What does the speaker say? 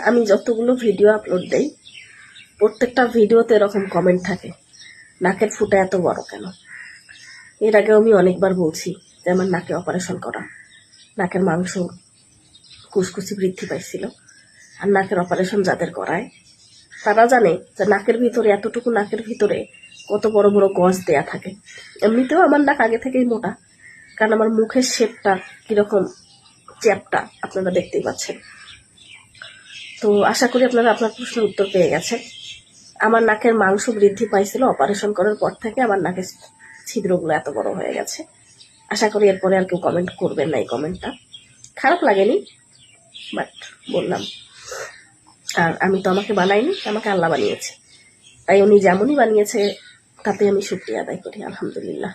আমি যতগুলো video upload দেই প্রত্যেকটা ভিডিওতে এরকম কমেন্ট থাকে, নাকের ফুটা এত বড় কেন। এর আগেও আমি অনেকবার বলছি যে আমার নাকে অপারেশন করা, নাকের মাংস কুচকুচি বৃদ্ধি পাইছিল। আর নাকের অপারেশন যাদের করায় তারা জানে যে নাকের ভিতরে এতটুকু নাকের ভিতরে কত বড় বড় গজ দেয়া থাকে। এমনিতেও আমার নাক আগে থেকেই মোটা, কারণ আমার মুখের শেপটা কিরকম চ্যাপটা আপনারা দেখতেই পাচ্ছেন। তো আশা করি আপনারা আপনার প্রশ্নের উত্তর পেয়ে গেছেন। আমার নাকের মাংস বৃদ্ধি পাইছিল অপারেশন করার পর থেকে, আমার নাকের ছিদ্রগুলো এত বড় হয়ে গেছে। আশা করি এরপরে আর কেউ কমেন্ট করবেন না। এই কমেন্টটা খারাপ লাগেনি, বাট বললাম। আর আমি তো আমাকে বানাইনি, আমাকে আল্লাহ বানিয়েছে, তাই উনি যেমনই বানিয়েছে তাতে আমি শুকরিয়া আদায় করি, আলহামদুলিল্লাহ।